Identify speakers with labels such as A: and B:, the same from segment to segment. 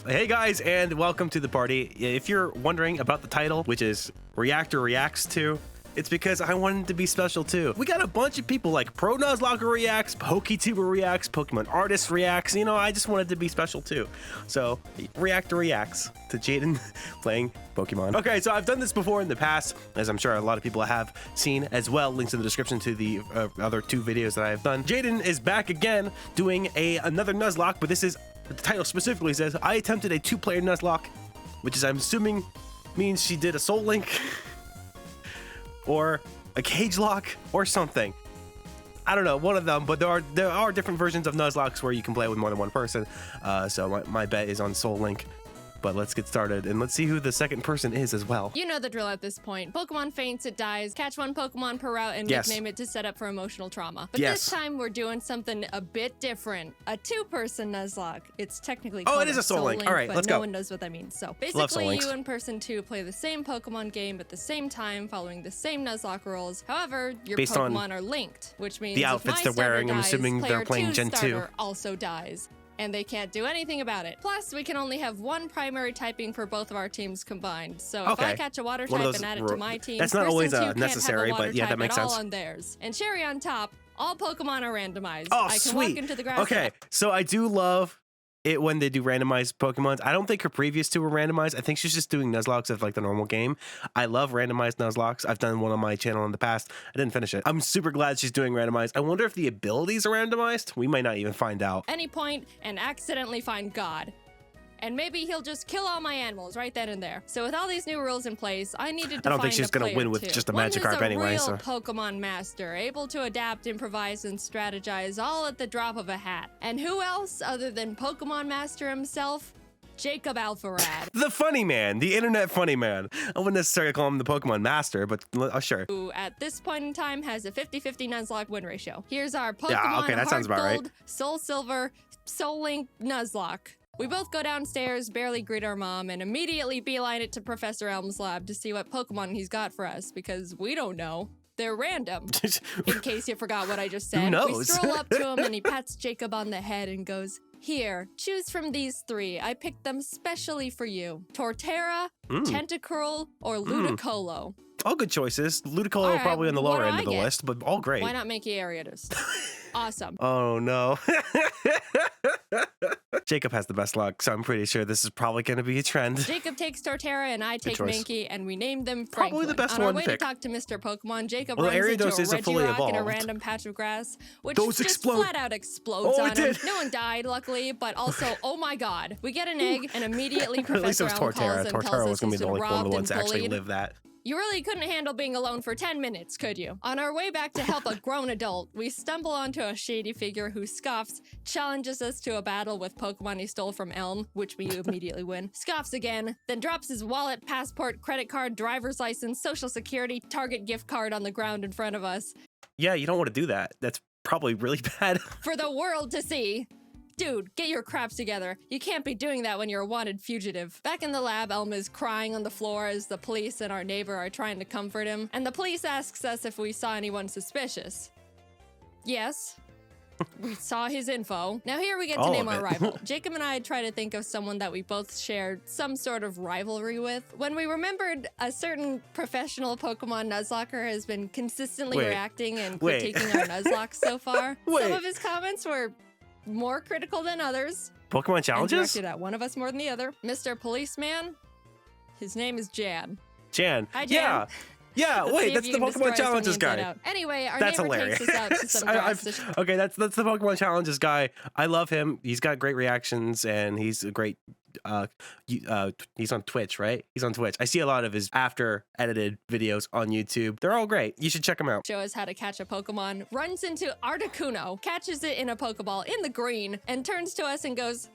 A: Hey guys, and welcome to the party. If you're wondering about the title, which is Reactor Reacts to, it's because I wanted to be special too. We got a bunch of people like Pro Nuzlocke Reacts, PokeTuber Reacts, Pokemon Artist Reacts. You know, I just wanted to be special too. So, Reactor Reacts to Jaiden playing Pokemon. Okay, so I've done this before in the past, as I'm sure a lot of people have seen as well. Links in the description to the other 2 videos that I've done. Jaiden is back again doing another Nuzlocke, but this is, the title specifically says, I attempted a 2-player Nuzlocke, which is, I'm assuming, means she did a Soul Link or a cage lock or something. I don't know, one of them, but there are different versions of Nuzlocks where you can play with more than one person. So my bet is on Soul Link. But let's get started and let's see who the second person is as well.
B: You know the drill at this point. Pokemon faints, it dies. Catch 1 Pokemon per route and nickname it to set up for emotional trauma. But this time we're doing something a bit different. A 2-person Nuzlocke. It's technically called
A: it is a Soul Link. All right,
B: but
A: let's go.
B: No one knows what that means. So basically, you and person 2 play the same Pokemon game at the same time, following the same Nuzlocke rules. However, your Pokemon are linked, which means
A: the outfits they're wearing. I'm assuming they're playing Gen 2.
B: Also dies. And they can't do anything about it. Plus, we can only have 1 primary typing for both of our teams combined. So if I catch a water type and add it to my team,
A: that's not always necessary, but yeah, that makes sense.
B: All on theirs. And cherry on top, all Pokemon are randomized.
A: Oh,
B: I can walk into the grass.
A: Okay, so I do love it when they do randomized Pokemons. I don't think her previous 2 were randomized. I think she's just doing Nuzlocks of like the normal game. I love randomized Nuzlocks. I've done one on my channel in the past. I didn't finish it. I'm super glad she's doing randomized. I wonder if the abilities are randomized. We might not even find out.
B: Any point and accidentally find God. And maybe he'll just kill all my animals right then and there. So with all these new rules in place, I needed to
A: I don't think she's gonna win with just a Magikarp anyway.
B: One is a real Pokemon master, able to adapt, improvise, and strategize all at the drop of a hat. And who else other than Pokemon Master himself? Jacob Alpharad.
A: The funny man, the internet funny man. I wouldn't necessarily call him the Pokemon Master, but sure.
B: Who at this point in time has a 50-50 Nuzlocke win ratio. Here's our Pokemon
A: that sounds about
B: Gold,
A: right.
B: Soul Silver, Soul Link Nuzlocke. We both go downstairs, barely greet our mom, and immediately beeline it to Professor Elm's lab to see what Pokemon he's got for us, because we don't know. They're random. In case you forgot what I just said.
A: Who knows?
B: We stroll up to him and he pats Jacob on the head and goes, "Here, choose from these 3. I picked them specially for you. Torterra, Tentacruel, or Ludicolo."
A: All good choices. Ludicolo probably on the lower end of the list, but all great.
B: Why not make you Ariatus? Awesome.
A: Oh no. Jacob has the best luck, so I'm pretty sure this is probably going to be a trend.
B: Jacob takes Torterra and I take Mankey, and we name them Franklin.
A: Probably the best
B: on
A: one
B: our way
A: to
B: talk to Mr. Pokemon, Jacob
A: well,
B: runs into a
A: is
B: Regirock in a random patch of grass, which just flat out explodes on him. No one died, luckily, but also, oh my god. We get an egg, and immediately Professor Elm calls and tells us he's been robbed and bullied.
A: Live that.
B: You really couldn't handle being alone for 10 minutes, could you? On our way back to help a grown adult, we stumble onto a shady figure who scoffs, challenges us to a battle with Pokemon he stole from Elm, which we immediately win, scoffs again, then drops his wallet, passport, credit card, driver's license, social security, Target gift card on the ground in front of us.
A: Yeah, you don't want to do that. That's probably really bad.
B: For the world to see. Dude, get your craps together. You can't be doing that when you're a wanted fugitive. Back in the lab, Elm is crying on the floor as the police and our neighbor are trying to comfort him, and the police asks us if we saw anyone suspicious. Yes. We saw his info. Now here we get to name our rival. Jacob and I try to think of someone that we both shared some sort of rivalry with. When we remembered a certain professional Pokemon Nuzlocker has been consistently reacting and critiquing our Nuzlocke so far. Some of his comments were more critical than others.
A: Pokemon challenges?
B: And directed at one of us more than the other. Mr. Policeman, his name is Jan.
A: Jan.
B: Hi, Jan.
A: Yeah, wait, that's the Pokemon challenges guy.
B: Anyway, our neighbor takes us out to some grass.
A: Okay, that's the Pokemon challenges guy. I love him. He's got great reactions and he's a great he's on Twitch, right? He's on Twitch. I see a lot of his after edited videos on YouTube. They're all great. You should check them out.
B: Show us how to catch a Pokemon, runs into Articuno, catches it in a Pokeball in the green, and turns to us and goes,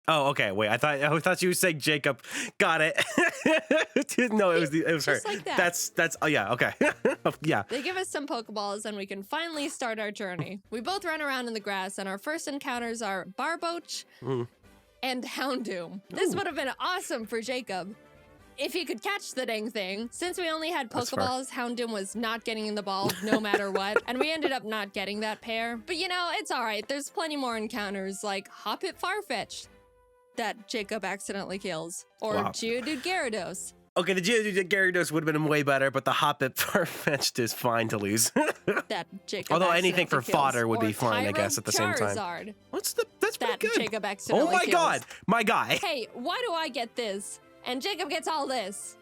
A: oh, okay. Wait, I thought you were saying Jacob. Got it. No, it was her.
B: Just like that.
A: That's oh yeah, okay. Yeah.
B: They give us some Pokeballs and we can finally start our journey. We both run around in the grass and our first encounters are Barboach and Houndoom. This would have been awesome for Jacob if he could catch the dang thing. Since we only had Pokeballs, Houndoom was not getting in the ball no matter what, and we ended up not getting that pair. But you know, it's all right. There's plenty more encounters like Hoppip Farfetch'd. that Jacob accidentally kills. Or
A: Wow.
B: Geodude Gyarados.
A: Okay, the Geodude Gyarados would have been way better, but the Hoppip Farfetch'd is fine to lose.
B: That Jacob
A: Although anything for
B: accidentally kills.
A: fodder would
B: Or
A: be fine, I guess, at the same time.
B: Charizard.
A: That's pretty
B: That
A: good.
B: Jacob accidentally
A: Oh my
B: kills.
A: god, my guy.
B: Hey, why do I get this? And Jacob gets all this.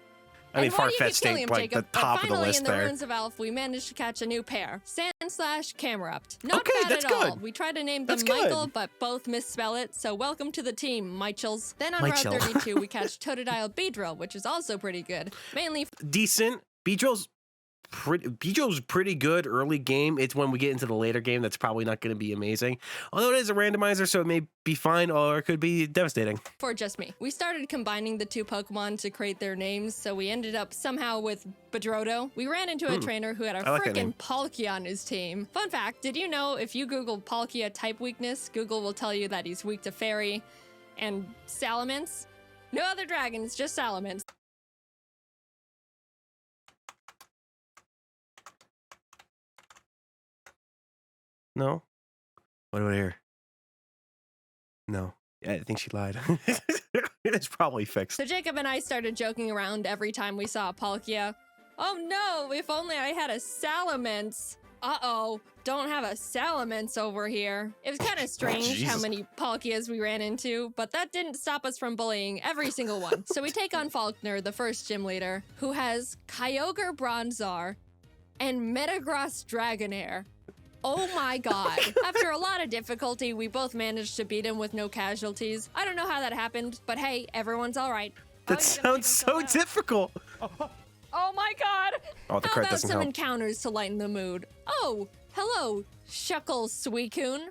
A: I mean,
B: And why do you keep
A: Farfetch'd
B: killing
A: ain't
B: him,
A: like the
B: Jacob?
A: top of the
B: Finally,
A: list
B: in the
A: there.
B: Ruins of Elf, we managed to catch a new pair. Sand/Camerupt. Not
A: Okay,
B: bad
A: that's
B: at all.
A: good.
B: We tried to name them
A: That's good.
B: Michael, but both misspell it, so welcome to the team, Michels. Then on
A: Michel.
B: Route 32, we catch Totodile Beedrill, which is also pretty good. Mainly
A: Decent. Beedrill's pretty good early game. It's when we get into the later game that's probably not going to be amazing. Although it is a randomizer, so it may be fine or it could be devastating.
B: for just me. We started combining the two Pokemon to create their names, so we ended up somehow with Bedrodo. We ran into a trainer who had a
A: I like that name.
B: frickin' Palkia on his team. Fun fact, did you know if you Google Palkia type weakness, Google will tell you that he's weak to Fairy and Salamence? No other dragons, just Salamence.
A: No? What do I hear? No. I think she lied. It's probably fixed.
B: So Jacob and I started joking around every time we saw a Palkia. Oh no, if only I had a Salamence. Uh-oh, don't have a Salamence over here. It was kind of strange how
A: Jesus.
B: many Palkias we ran into, but that didn't stop us from bullying every single one. So we take on Faulkner, the first gym leader, who has Kyogre Bronzor and Metagross Dragonair. Oh my god. After a lot of difficulty, we both managed to beat him with no casualties. I don't know how that happened, but hey, everyone's all right.
A: That sounds so difficult.
B: Oh my god!
A: Oh, the
B: How
A: crit
B: about
A: doesn't
B: some
A: help.
B: encounters to lighten the mood? Oh, hello, Shuckle Suicune.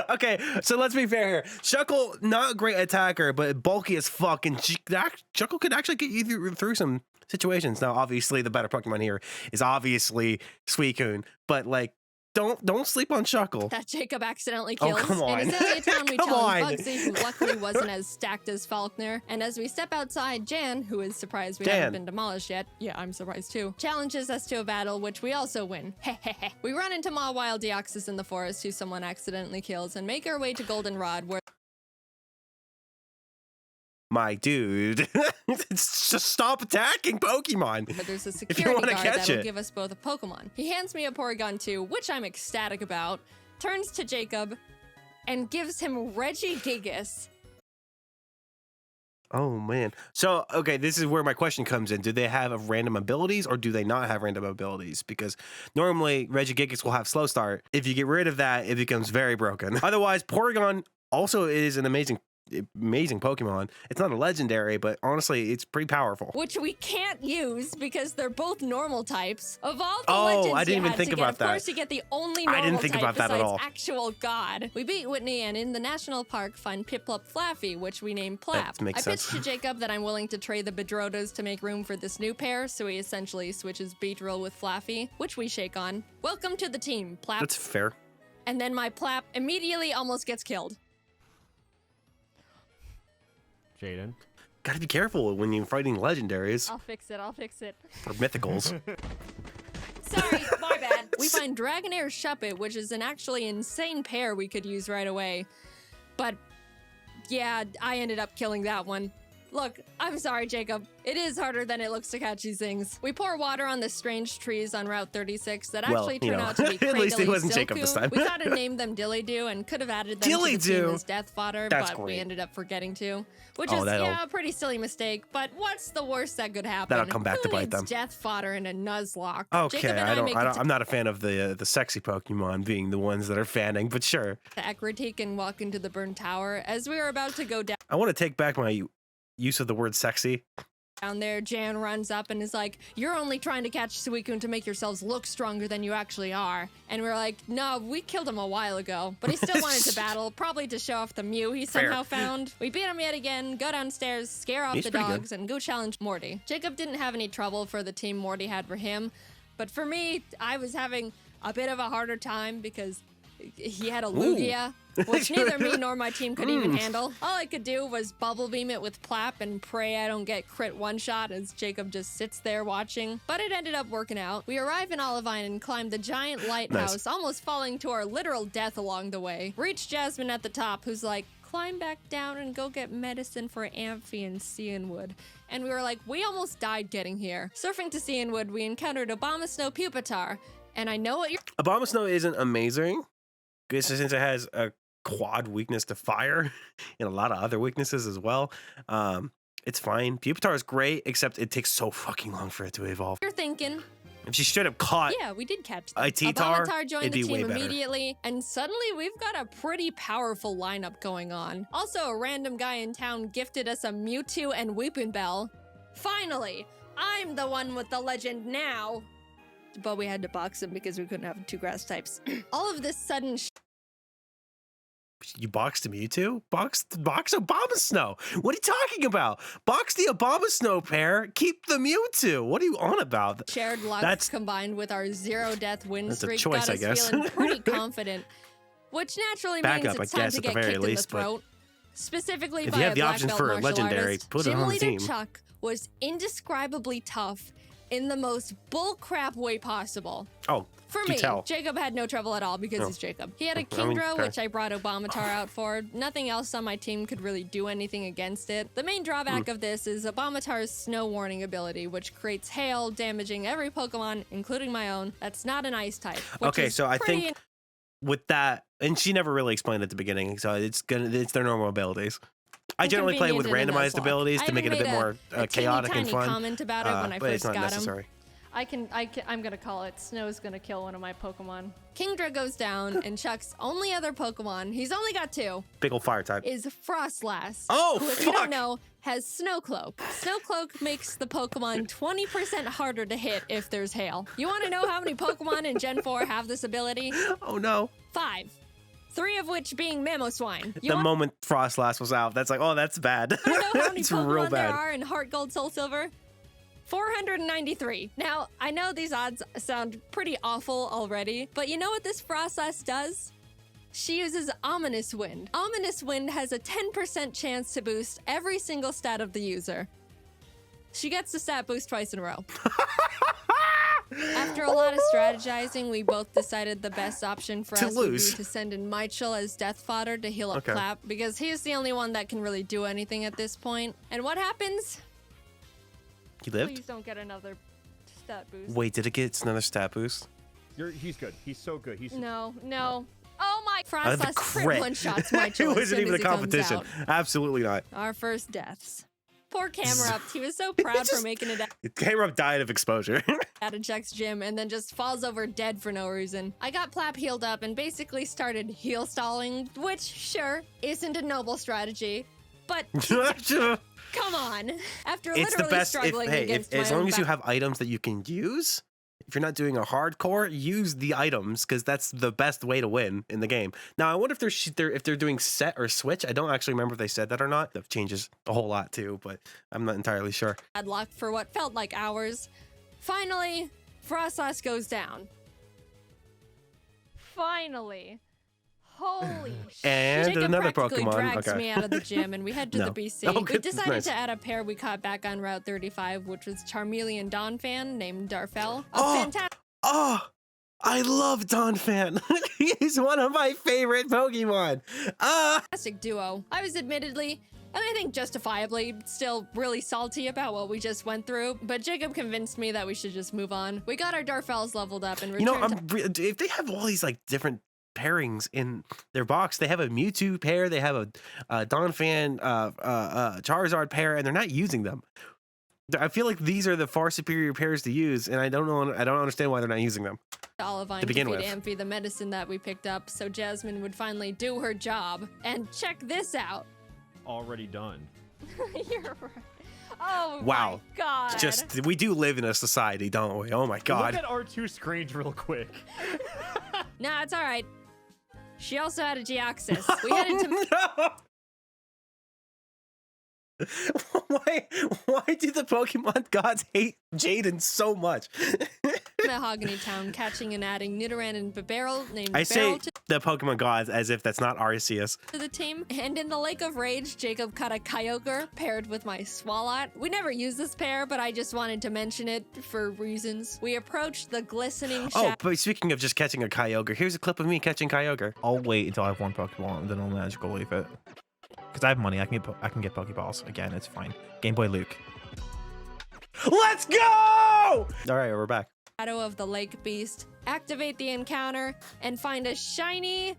A: Okay, so let's be fair here. Shuckle, not a great attacker, but bulky as fuck, and Shuckle could actually get you through some situations. Now, obviously, the better Pokemon here is obviously Suicune, but like, don't sleep on Shuckle.
B: That Jacob accidentally
A: Oh,
B: kills.
A: come on.
B: In Azalea Town, we
A: Come
B: challenge
A: on.
B: Bugsy, who luckily wasn't as stacked as Faulkner. And as we step outside, Jan, who is surprised we
A: Jan.
B: haven't been demolished yet, yeah, I'm surprised too, challenges us to a battle, which we also win. Hehehe. We run into Mawile Deoxys in the forest, who someone accidentally kills, and make our way to Goldenrod, where
A: My dude, just stop attacking Pokemon.
B: there's a
A: you
B: security
A: wanna
B: guard
A: catch
B: that'll
A: it.
B: give us both a Pokemon. He hands me a Porygon 2, which I'm ecstatic about, turns to Jacob, and gives him Regigigas.
A: Oh man. So okay, this is where my question comes in. Do they have random abilities or do they not have random abilities? Because normally Regigigas will have slow start. If you get rid of that, it becomes very broken. Otherwise, Porygon also is an amazing Pokemon. It's not a legendary, but honestly, it's pretty powerful.
B: Which we can't use because they're both normal types. Of all the
A: Oh,
B: legends
A: I didn't
B: you
A: even
B: had
A: think
B: to
A: about
B: get,
A: that.
B: Of course, you get the only
A: I
B: normal
A: didn't think
B: type
A: about that at
B: besides
A: all.
B: actual god. We beat Whitney, and in the national park find Piplup Flaffy, which we named Plap.
A: That makes
B: I
A: sense.
B: pitched to Jacob that I'm willing to trade the Bedrodos to make room for this new pair, so he essentially switches Beedrill with Flaffy, which we shake on. Welcome to the team, Plap.
A: That's fair.
B: And then my Plap immediately almost gets killed.
C: Jaiden.
A: Gotta be careful when you're fighting legendaries
B: I'll fix it.
A: or mythicals.
B: Sorry, my bad. We find Dragonair Shuppet, which is an actually insane pair we could use right away. But yeah, I ended up killing that one. Look, I'm sorry, Jacob. It is harder than it looks to catch these things. We pour water on the strange trees on Route 36 that
A: Well,
B: actually
A: you
B: turn
A: know,
B: out to be
A: at least it
B: Cradily
A: wasn't Jacob this
B: Silcoon.
A: time.
B: We thought to name them Dillydoo and could have added them to the team
A: Dillydoo.
B: as death fodder,
A: That's
B: but we
A: great.
B: ended up forgetting to. Which
A: Oh,
B: is,
A: that'll-
B: yeah, a pretty silly mistake, but what's the worst that could happen?
A: That'll come back to
B: Who
A: bite
B: needs
A: them.
B: death fodder in a Nuzlocke?
A: Okay,
B: Jacob and make it to
A: I'm not a fan of the sexy Pokemon being the ones that are fanning, but sure.
B: Ekritik and walk into the burned tower. As we were about to go
A: I want to take back my use of the word sexy.
B: down there, Jan runs up and is like, "You're only trying to catch Suicune to make yourselves look stronger than you actually are." And we're like, "No, we killed him a while ago." But he still wanted to battle, probably to show off the Mew he
A: Fair.
B: somehow found. We beat him yet again, go downstairs, scare off
A: He's
B: the
A: pretty good.
B: dogs, and go challenge Morty. Jacob didn't have any trouble for the team Morty had for him. But for me, I was having a bit of a harder time because He had a Lugia, which neither me nor my team could even handle. All I could do was bubble beam it with Plap and pray I don't get crit one-shot as Jacob just sits there watching. But it ended up working out. We arrive in Olivine and climb the giant lighthouse, almost falling to our literal death along the way. Reach Jasmine at the top, who's like, climb back down and go get medicine for Amphi and Cianwood. And we were like, we almost died getting here. Surfing to Cianwood, we encountered Abomasnow Pupitar. And I know what you're—
A: Abomasnow isn't amazing, because since it has a quad weakness to fire and a lot of other weaknesses as well. It's fine. Pupitar is great, except it takes so fucking long for it to evolve.
B: You're thinking.
A: If she straight up caught
B: Yeah, we did catch
A: a T-Tar,
B: Abomasnow joined
A: it'd
B: the
A: be way
B: team
A: better.
B: immediately, and suddenly we've got a pretty powerful lineup going on. Also, a random guy in town gifted us a Mewtwo and Weepinbell. Finally, I'm the one with the legend now. But we had to box him because we couldn't have 2 grass types. All of this sudden
A: You boxed a Mewtwo? Box Abomasnow. What are you talking about? Box the Abomasnow pair. Keep the Mewtwo. What are you on about?
B: shared luck combined with our 0-death win
A: That's a
B: streak
A: choice,
B: got
A: I
B: us
A: guess.
B: feeling pretty confident, which naturally
A: Backup,
B: means it's
A: I
B: time
A: guess,
B: to
A: at the
B: get
A: very
B: kicked in the
A: least, but
B: throat. Specifically
A: if
B: by
A: you
B: a
A: have the
B: black
A: options
B: belt
A: for a
B: martial
A: legendary,
B: artist,
A: put it
B: Gym
A: on the
B: leader
A: team.
B: Chuck was indescribably tough in the most bullcrap way possible.
A: Oh,
B: For
A: you
B: me,
A: tell.
B: Jacob had no trouble at all because
A: Oh.
B: he's Jacob. He had a
A: I mean,
B: Kingdra,
A: fair.
B: which I brought Abomatar out for. Nothing else on my team could really do anything against it. The main drawback of this is Abomatar's Snow Warning ability, which creates hail, damaging every Pokemon, including my own. That's not an Ice type. which
A: Okay,
B: is
A: so I
B: pretty
A: think with that, and she never really explained at the beginning, so it's their normal abilities. I generally play with
B: inconvenient in a
A: randomized
B: Nuzlocke.
A: abilities
B: I
A: to make it
B: even
A: a bit
B: made
A: more
B: a
A: chaotic and
B: teeny
A: fun.
B: tiny comment about it when I
A: but it's
B: first
A: not
B: got him.
A: necessary.
B: I'm gonna call it. Snow's gonna kill one of my Pokemon. Kingdra goes down, and Chuck's only other Pokemon, he's only got 2,
A: Big ol' fire type.
B: is Frostlass.
A: Oh,
B: who, if you
A: fuck!
B: don't know, has Snow Cloak. Snow Cloak makes the Pokemon 20% harder to hit if there's hail. You want to know how many Pokemon in Gen 4 have this ability?
A: Oh no.
B: 5. 3 of which being Mamoswine. You
A: The
B: want
A: moment Frostlass was out, that's like, oh, that's bad.
B: to know how many
A: It's real
B: Pokemon there
A: bad.
B: are in Heart Gold Soul Silver? 493. Now, I know these odds sound pretty awful already, but you know what this Frostlass does? She uses Ominous Wind. Ominous Wind has a 10% chance to boost every single stat of the user. She gets the stat boost twice in a row. After a lot of strategizing, we both decided the best option for
A: To
B: us would
A: lose.
B: be to send in Michel as death fodder to heal up
A: Okay.
B: Clap, because he's the only one that can really do anything at this point. And what happens?
A: He lived?
B: Please don't get another stat boost.
A: Wait, did it get another stat boost?
C: He's good. He's so good. He's
B: No. Oh my!
A: The
B: Frostlass crit
A: crit.
B: one-shots Michel
A: It
B: as
A: wasn't
B: soon
A: even
B: as
A: a
B: he comes
A: competition.
B: out.
A: Absolutely not.
B: Our first deaths. Poor Camerupt. He was so proud for making it
A: Camerupt died of exposure.
B: out of Chuck's gym and then just falls over dead for no reason. I got Plap healed up and basically started heal stalling, which, sure, isn't a noble strategy, but come on. After
A: It's the
B: literally
A: best.
B: struggling against my
A: As
B: own
A: long as you
B: back-
A: have items that you can use, if you're not doing a hardcore, use the items because that's the best way to win in the game. Now, I wonder if they're doing set or switch. I don't actually remember if they said that or not. That changes a whole lot too, but I'm not entirely sure.
B: had luck for what felt like hours. Finally, Frostlass goes down. Finally. Holy shit.
A: And
B: Jacob
A: another
B: practically
A: Pokemon.
B: drags
A: Okay.
B: me out of the gym and we head to
A: No.
B: the BC.
A: Oh,
B: We
A: good.
B: decided
A: Nice.
B: to add a pair we caught back on Route 35, which was Charmeleon Donphan named Darfell. A
A: Oh!
B: fantastic
A: Oh, I love Donphan. He's one of my favorite Pokemon.
B: duo. I was admittedly, and I think justifiably, still really salty about what we just went through, but Jacob convinced me that we should just move on. We got our Darfells leveled up and
A: You know,
B: returned
A: if they have all these like different pairings in their box, they have a Mewtwo pair, they have a Donphan, Charizard pair, and they're not using them. I feel like these are the far superior pairs to use, and I don't understand why they're not using them.
B: Olivine
A: to begin
B: feed
A: with.
B: Amphi the medicine that we picked up so Jasmine would finally do her job. And check this out.
C: already done.
B: You're right. Oh
A: Wow.
B: my god.
A: Just we do live in a society, don't we? Oh my god.
C: Look at R2 screens real quick.
B: Nah, it's alright. She also had a Geoxys. We headed to
A: No! Why do the Pokemon gods hate Jaiden so much?
B: Mahogany Town, catching and adding Nidoran and Bibarel named
A: I say
B: Barrel
A: the Pokemon gods as if that's not Arceus.
B: to the team. And in the Lake of Rage, Jacob caught a Kyogre paired with my Swalot. We never used this pair, but I just wanted to mention it for reasons. We approached the glistening
A: Oh, but speaking of just catching a Kyogre, here's a clip of me catching Kyogre.
D: I'll wait until I have one Pokeball and then I'll magical leaf it. Because I have money, I can get Pokeballs. Again, it's fine. Game Boy Luke.
A: Let's go! All right, we're back.
B: Shadow of the Lake Beast, activate the encounter, and find a shiny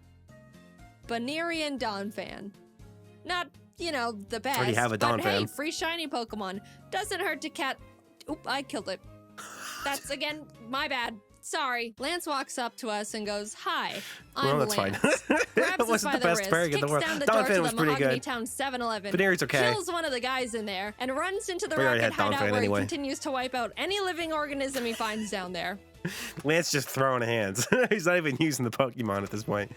B: Banerian Donphan. Not, you know, the best.
A: Already have a
B: but hey,
A: Donphan.
B: free shiny Pokemon. Doesn't hurt to cat. Oop, I killed it. That's again my bad. Sorry. Lance walks up to us and goes, "Hi, I'm
A: Well, that's
B: Lance."
A: fine.
B: Grabs
A: That
B: us
A: wasn't
B: by
A: the
B: the
A: best
B: wrist,
A: pairing in the
B: kicks
A: world.
B: down the door
A: Donphan
B: to
A: was
B: the
A: pretty
B: Mahogany
A: good.
B: Town 7-Eleven.
A: Baneri's okay.
B: Kills one of the guys in there and runs into the
A: We already
B: rocket
A: had
B: hideout
A: Donphan
B: where
A: anyway.
B: he continues to wipe out any living organism he finds down there.
A: Lance just throwing hands. He's not even using the Pokemon at this point.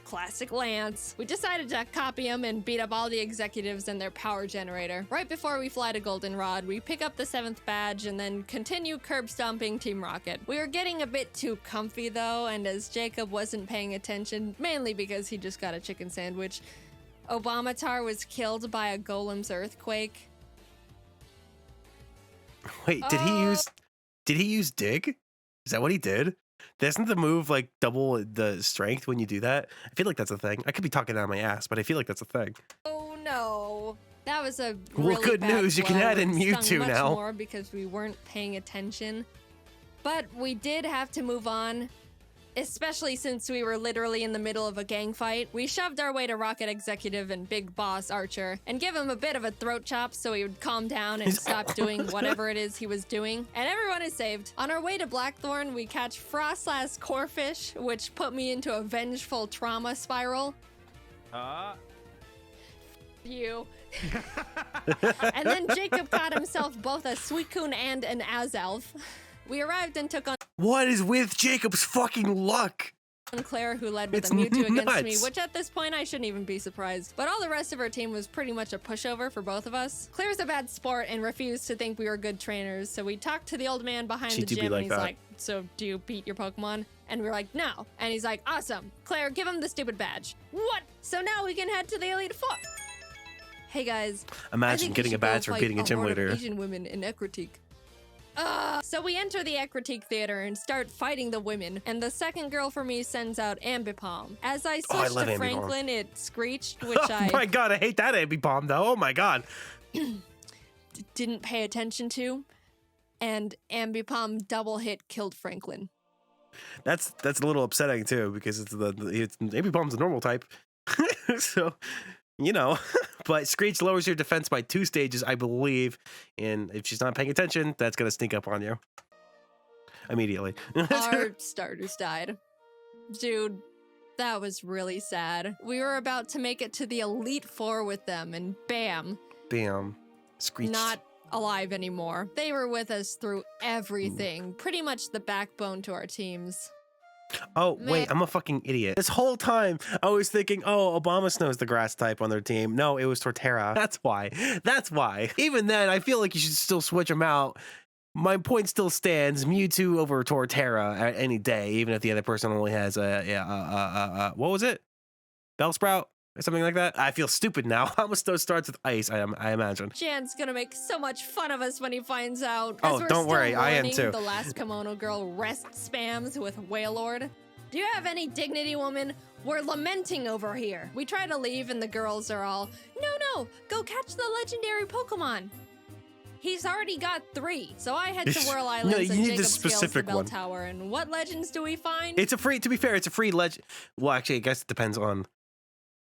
B: Classic Lance. We decided to copy him and beat up all the executives and their power generator. Right before we fly to Goldenrod, we pick up the 7th badge and then continue curb stomping Team Rocket. We were getting a bit too comfy though, and as Jacob wasn't paying attention, mainly because he just got a chicken sandwich, Obamatar was killed by a Golem's earthquake.
A: Wait, did he use dig? Is that what he did? Doesn't the move like double the strength when you do that? I feel like that's a thing. I could be talking out of my ass, but I feel like that's a thing.
B: Oh no. That was a
A: Well,
B: really
A: good
B: bad
A: news, you can
B: blow.
A: add in
B: It stung
A: Mewtwo
B: much
A: now.
B: more because we weren't paying attention. But we did have to move on, especially since we were literally in the middle of a gang fight. We shoved our way to Rocket Executive and Big Boss Archer and give him a bit of a throat chop so he would calm down and stop doing whatever it is he was doing. And everyone is saved. On our way to Blackthorn, we catch Frostlass Corefish, which put me into a vengeful trauma spiral. You. And then Jacob got himself both a Suicune and an Azelf. We arrived and took on
A: What is with Jacob's fucking luck?
B: Claire, who led with
A: It's
B: a Mewtwo against me,
A: nuts.
B: which at this point I shouldn't even be surprised. But all the rest of our team was pretty much a pushover for both of us. Claire's a bad sport and refused to think we were good trainers, so we talked to the old man behind
A: She
B: the
A: do be
B: gym
A: like
B: and he's
A: that.
B: like, "So do you beat your Pokemon?" And we're like, "No." And he's like, "Awesome. Claire, give him the stupid badge." What? So now we can head to the Elite Four. Hey guys. I
A: Imagine
B: think
A: getting
B: we
A: a
B: should go
A: badge for
B: fight
A: beating a gym
B: horde of
A: leader.
B: Asian women in Ekritique. So we enter the Ekritique Theater and start fighting the women, and the second girl for me sends out Ambipom. As I
A: Oh, I
B: switched
A: love
B: to
A: Ambipom.
B: Franklin, it screeched, which
A: Oh my god, I hate that Ambipom though. Oh my god.
B: didn't pay attention to, and Ambipom double hit killed Franklin.
A: That's a little upsetting too because it's Ambipom's a normal type. So, you know, but Screech lowers your defense by 2 stages, I believe, and if she's not paying attention, that's gonna sneak up on you immediately.
B: Our starters died. Dude, that was really sad. We were about to make it to the Elite Four with them, and bam,
A: Bam. Screech.
B: not alive anymore. They were with us through everything, pretty much the backbone to our teams.
A: Oh,
B: Man.
A: wait, I'm a fucking idiot. This whole time, I was thinking, oh, Obama Snow's the grass type on their team. No, it was Torterra. That's why. That's why. Even then, I feel like you should still switch them out. My point still stands. Mewtwo over Torterra at any day, even if the other person only has what was it? Bellsprout? Or something like that? I feel stupid now. Obama starts with ice, I imagine.
B: Jan's gonna make so much fun of us when he finds out.
A: Oh,
B: As we're
A: don't
B: still
A: worry, I am
B: learning
A: too.
B: The last kimono girl rest spams with Wailord. Do you have any dignity, woman? We're lamenting over here. We try to leave and the girls are all, no, go catch the legendary Pokemon. He's already got 3, so I head to Whirl Islands
A: you
B: and
A: need
B: Jacob
A: the
B: scales the
A: specific
B: bell
A: one.
B: tower. And what legends do we find?
A: It's a free, to be fair, it's a free legend. Well, actually, I guess it depends on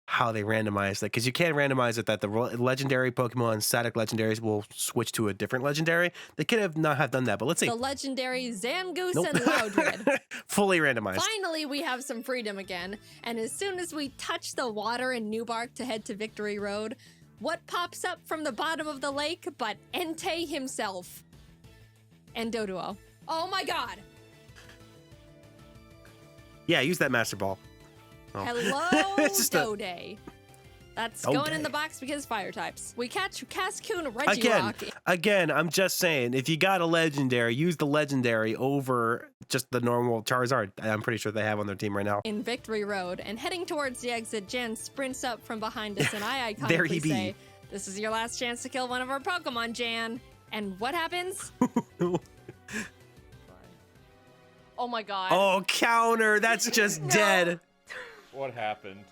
A: how they randomize that, because you can randomize it that the legendary Pokemon, static legendaries, will switch to a different legendary. They could have not have done that, but let's see.
B: the legendary Zangoose
A: Nope.
B: and Loudred.
A: Fully randomized.
B: Finally, we have some freedom again, and as soon as we touch the water in Newbark to head to Victory Road, what pops up from the bottom of the lake but Entei himself? And Doduo. Oh my god!
A: Yeah, use that Master Ball. Oh.
B: Hello,
A: It's just a-
B: Dode. That's going in the
A: Dode.
B: box because fire types. We catch Cascoon Regirock.
A: Again, I'm just saying, if you got a legendary, use the legendary over just the normal Charizard I'm pretty sure they have on their team right now.
B: In Victory Road, and heading towards the exit, Jan sprints up from behind us, and I
A: There he
B: iconically
A: be.
B: say, "This is your last chance to kill one of our Pokemon, Jan." And what happens? Oh my god.
A: Oh, counter. That's just
B: No.
A: dead.
C: What happened?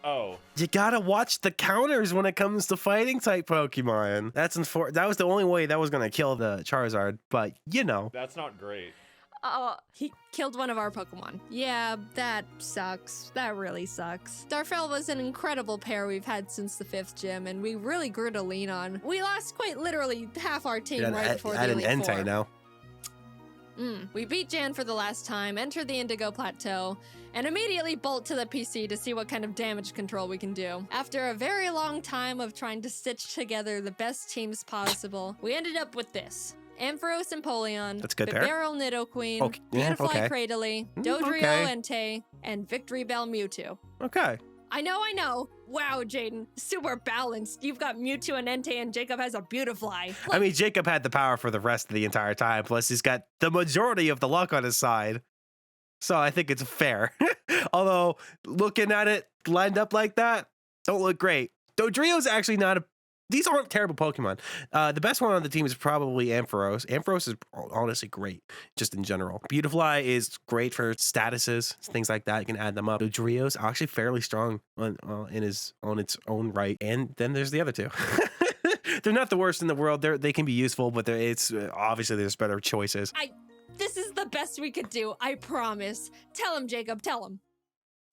C: Oh.
A: You gotta watch the counters when it comes to fighting type Pokemon. That was the only way that was gonna kill the Charizard, but you know.
C: That's not great.
B: He killed one of our Pokemon. Yeah, that sucks. That really sucks. Darfell was an incredible pair we've had since the 5th gym, and we really grew to lean on. We lost quite literally half our team right before the
A: Add an
B: Elite Four.
A: Entei now.
B: We beat Jan for the last time, enter the Indigo Plateau, and immediately bolt to the PC to see what kind of damage control we can do. After a very long time of trying to stitch together the best teams possible, we ended up with this. Ampharos Empoleon,
A: That's good there.
B: Bibarel Nidoqueen,
A: Okay, yeah,
B: Beautifly
A: okay.
B: Cradily,
A: Mm,
B: Dodrio
A: okay.
B: Entei, and Victory Bell Mewtwo.
A: Okay.
B: I know. Wow, Jaiden, super balanced. You've got Mewtwo and Entei, and Jacob has a Beautifly.
A: I mean, Jacob had the power for the rest of the entire time. Plus, he's got the majority of the luck on his side. So I think it's fair. Although, looking at it lined up like that, don't look great. Dodrio's actually not a... These aren't terrible Pokemon. The best one on the team is probably Ampharos. Ampharos is honestly great, just in general. Beautifly is great for statuses, things like that. You can add them up. Dodrio's actually fairly strong on its own right. And then there's the other two. They're not the worst in the world. They can be useful, but it's obviously there's better choices.
B: This is the best we could do, I promise. Tell him, Jacob, tell him.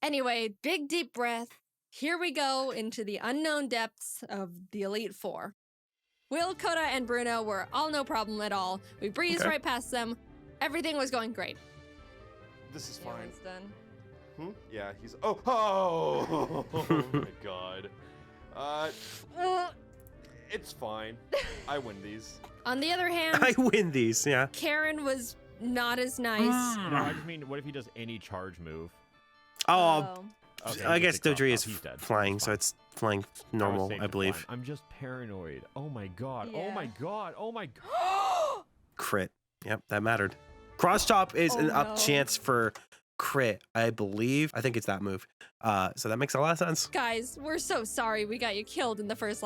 B: Anyway, big deep breath. Here we go into the unknown depths of the Elite Four. Will, Coda, and Bruno were all no problem at all. We breezed right past them. Everything was going great.
C: This is
B: Yeah,
C: fine.
B: it's done.
C: Yeah, he's... Oh my god. It's fine. I win these.
B: On the other hand,
A: I win these, yeah.
B: Karen was not as nice.
C: No, I just mean, what if he does any charge move?
A: Oh,
C: Okay,
A: I
C: he
A: guess
C: takes off.
A: Dodrio is
C: He's dead.
A: flying,
C: It's
A: so
C: fine.
A: it's flying
C: I was
A: normal,
C: safe
A: I
C: to
A: believe.
C: fly. I'm just paranoid. Oh my god. Oh
B: Yeah.
C: my god. Oh my god.
A: Crit. Yep, that mattered. Cross chop is an up
B: no.
A: chance for crit, I believe. I think it's that move. So that makes a lot of sense.
B: Guys, we're so sorry we got you killed in the first,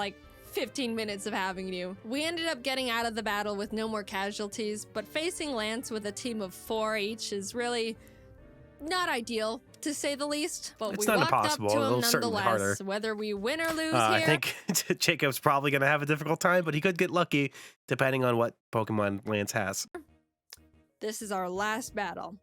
B: 15 minutes of having you. We ended up getting out of the battle with no more casualties, but facing Lance with a team of 4 each is really not ideal, to say the least. But
A: It's
B: we
A: not
B: walked
A: impossible,
B: up to
A: although
B: him
A: certainly
B: nonetheless,
A: harder.
B: whether we win or lose
A: I
B: here.
A: think Jacob's probably going to have a difficult time, but he could get lucky depending on what Pokemon Lance has.
B: This is our last battle.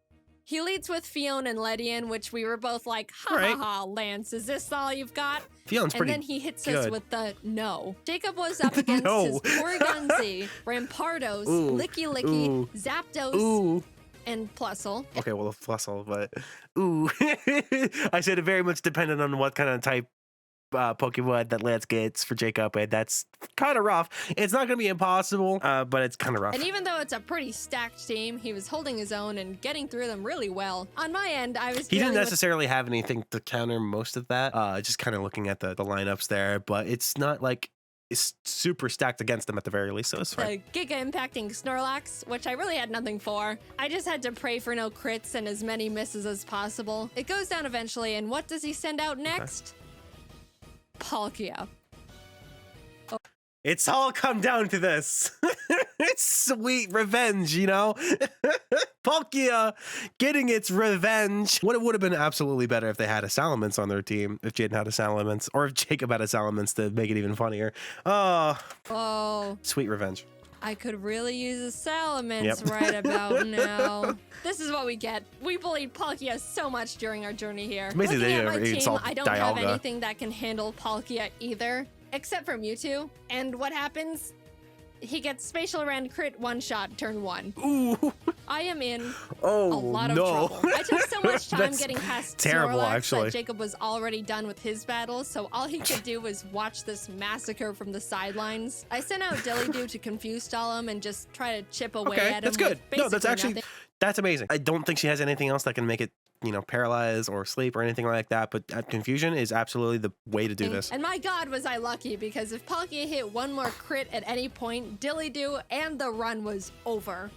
B: He leads with Fiona and Ledian, which we were both like, ha
A: Right.
B: ha ha, Lance, is this all you've got?
A: Fion's
B: And
A: pretty
B: then he hits us
A: good.
B: with the no. Jacob was up against
A: No.
B: his Porygon-Z, Rampardos,
A: Ooh.
B: Licky Licky,
A: Ooh.
B: Zapdos,
A: Ooh.
B: and Plusle.
A: Okay, well, a Flustle, but ooh. I said it very much depended on what kind of type Pokemon that Lance gets for Jacob, and that's kind of rough. It's not going to be impossible, but it's kind of rough.
B: And even though it's a pretty stacked team, he was holding his own and getting through them really well. On my end, I was
A: He didn't
B: dealing with
A: necessarily have anything to counter most of that. Just kind of looking at the lineups there, but it's not like it's super stacked against them at the very least, so it's fine.
B: the Giga impacting Snorlax, which I really had nothing for. I just had to pray for no crits and as many misses as possible. It goes down eventually, and what does he send out next? Palkia.
A: It's all come down to this. It's sweet revenge, you know? Palkia getting its revenge. What it would have been absolutely better if they had a Salamence on their team, if Jaiden had a Salamence, or if Jacob had a Salamence to make it even funnier. Oh,
B: Oh,
A: sweet revenge.
B: I could really use a Salamence
A: Yep.
B: right about now. This is what we get. We bullied Palkia so much during our journey here.
A: Basically,
B: Looking
A: they
B: at my team,
A: insult
B: I don't have
A: Dialga.
B: anything that can handle Palkia either, except for Mewtwo. And what happens? He gets Spatial Rend crit one-shot turn 1.
A: Ooh.
B: I am in
A: Oh,
B: a lot of
A: no.
B: trouble. I took so much time
A: That's
B: getting past
A: terrible,
B: Snorlax
A: actually.
B: that Jacob was already done with his battle, so all he could do was watch this massacre from the sidelines. I sent out Dilly-Doo to confuse stall him and just try to chip away
A: Okay,
B: at him.
A: that's good.
B: with
A: No, that's
B: basically
A: actually,
B: nothing.
A: that's amazing. I don't think she has anything else that can make it, paralyze or sleep or anything like that, but confusion is absolutely the way to do this.
B: And my god, was I lucky, because if Palkia hit one more crit at any point, Dilly-Doo and the run was over.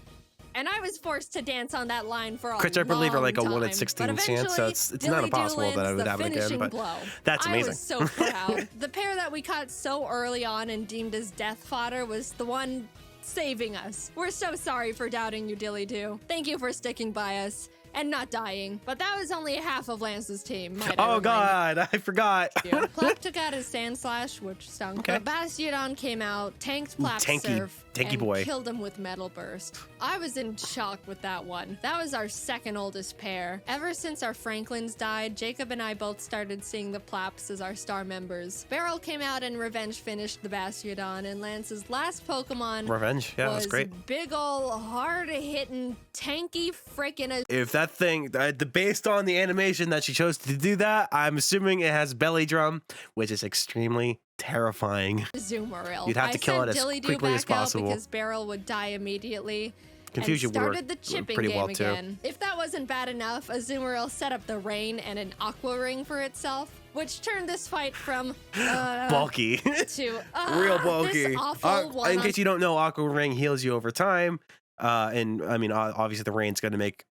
B: and I was forced to dance on that line for a
A: Which I believe are like a
B: long
A: 1 in
B: time.
A: 16
B: But
A: chance, so
B: eventually,
A: it's not
B: Dilly Doo
A: impossible that I
B: lands
A: would
B: the
A: have it again,
B: finishing
A: but
B: blow.
A: that's amazing.
B: I was so proud. The pair that we caught so early on and deemed as death fodder was the one saving us. We're so sorry for doubting you, Dilly Doo. Thank you for sticking by us and not dying. But that was only half of Lance's team. might I
A: Oh
B: remind
A: god, I forgot.
B: you. Plap took out his Sand Slash, which stunk.
A: Okay.
B: But Bastiodon came out, tanked Plap's
A: tanky-
B: surf,
A: tanky
B: and
A: boy.
B: killed him with Metal Burst. I was in shock with that one. That was our second oldest pair. Ever since our Franklins died, Jacob and I both started seeing the Plaps as our star members. Beryl came out and revenge finished the Bastiodon, and Lance's last Pokemon
A: Revenge, yeah,
B: was
A: that's great.
B: big ol' hard-hitting, tanky freaking
A: If that thing, based on the animation that she chose to do that, I'm assuming it has belly drum, which is extremely terrifying.
B: Azumarill.
A: You'd have to kill it as
B: Dilly Doo
A: quickly as
B: back out
A: possible.
B: because Beryl would die immediately.
A: Confusion
B: and
A: would work
B: started the chipping
A: pretty
B: game
A: well, too.
B: again. If that wasn't bad enough, Azumarill set up the rain and an aqua ring for itself, which turned this fight from
A: Bulky.
B: to
A: Real bulky.
B: This awful one.
A: In case you don't know, Aqua Ring heals you over time. And I mean, obviously the rain's going to make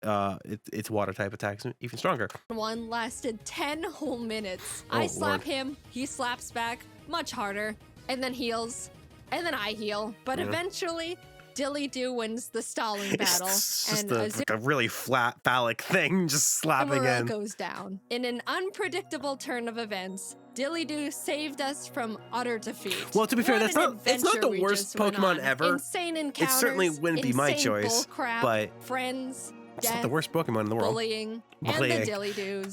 A: its water type attacks even stronger.
B: One lasted 10 whole minutes.
A: Oh,
B: I slap
A: Lord.
B: him, he slaps back much harder, and then heals, and then I heal. But
A: Yeah.
B: eventually, Dilly Doo wins the stalling battle,
A: It's just
B: and
A: like a really flat phallic thing just slapping
B: Azumarill
A: in.
B: goes down. In an unpredictable turn of events, Dilly Doo saved us from utter defeat.
A: Well, to be fair,
B: What
A: that's
B: an
A: not- it's not
B: adventure
A: the
B: we
A: worst
B: just went
A: Pokemon
B: on.
A: ever.
B: Insane encounters.
A: certainly wouldn't be my
B: insane
A: choice,
B: bullcrap,
A: but
B: friends,
A: It's
B: death,
A: not the worst Pokemon in the world.
B: bullying, and
A: Bullying.
B: the Dilly Doos.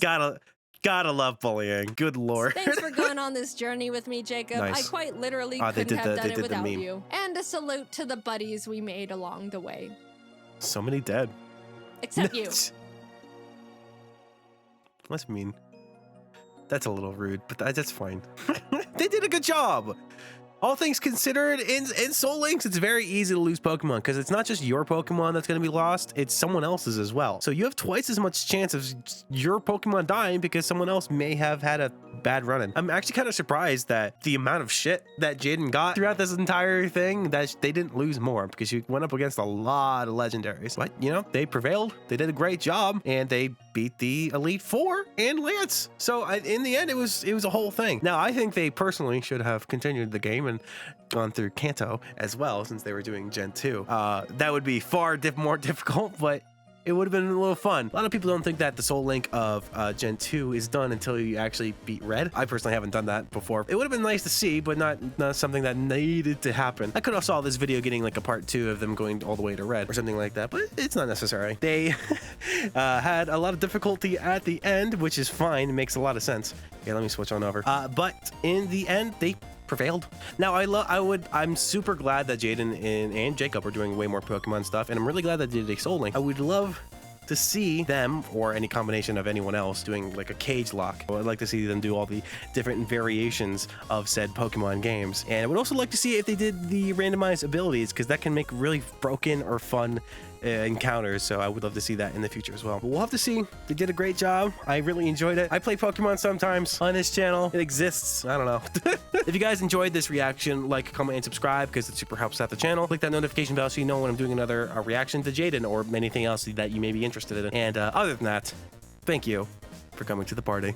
A: Gotta love bullying. Good lord.
B: Thanks for going on this journey with me, Jacob.
A: Nice.
B: I quite literally
A: They
B: couldn't
A: did
B: have
A: the-
B: done
A: they
B: it
A: did the
B: without
A: meme.
B: you. And a salute to the buddies we made along the way.
A: So many dead.
B: Except you.
A: That's mean. That's a little rude, but that's fine. They did a good job. All things considered, in Soul Links, it's very easy to lose Pokemon because it's not just your Pokemon that's going to be lost, it's someone else's as well. So you have twice as much chance of your Pokemon dying because someone else may have had a bad run-in. I'm actually kind of surprised that the amount of shit that Jaiden got throughout this entire thing, that they didn't lose more because you went up against a lot of legendaries. But, you know, they prevailed, they did a great job, and they beat the Elite Four and Lance. So in the end, it was a whole thing. Now, I think they personally should have continued the game and gone through Kanto as well, since they were doing Gen 2. That would be far more difficult, but it would have been a little fun. A lot of people don't think that the Soul Link of Gen 2 is done until you actually beat Red. I personally haven't done that before. It would have been nice to see, but not something that needed to happen. I could have saw this video getting like a part 2 of them going all the way to Red or something like that, but it's not necessary. They had a lot of difficulty at the end, which is fine. It makes a lot of sense. Okay, let me switch on over. But in the end, they prevailed. Now I'm super glad that Jaiden and Jacob are doing way more Pokemon stuff, and I'm really glad that they did a Soul Link. I would love to see them, or any combination of anyone else, doing like a cage lock. I'd like to see them do all the different variations of said Pokemon games. And I would also like to see if they did the randomized abilities, because that can make really broken or fun encounters. So I would love to see that in the future as well. But we'll have to see. They did a great job. I really enjoyed it. I play Pokemon sometimes on this channel. It exists. I don't know. If you guys enjoyed this reaction, like, comment, and subscribe, because it super helps out the channel. Click that notification bell so you know when I'm doing another reaction to Jaiden or anything else that you may be interested in. And other than that, thank you for coming to the party.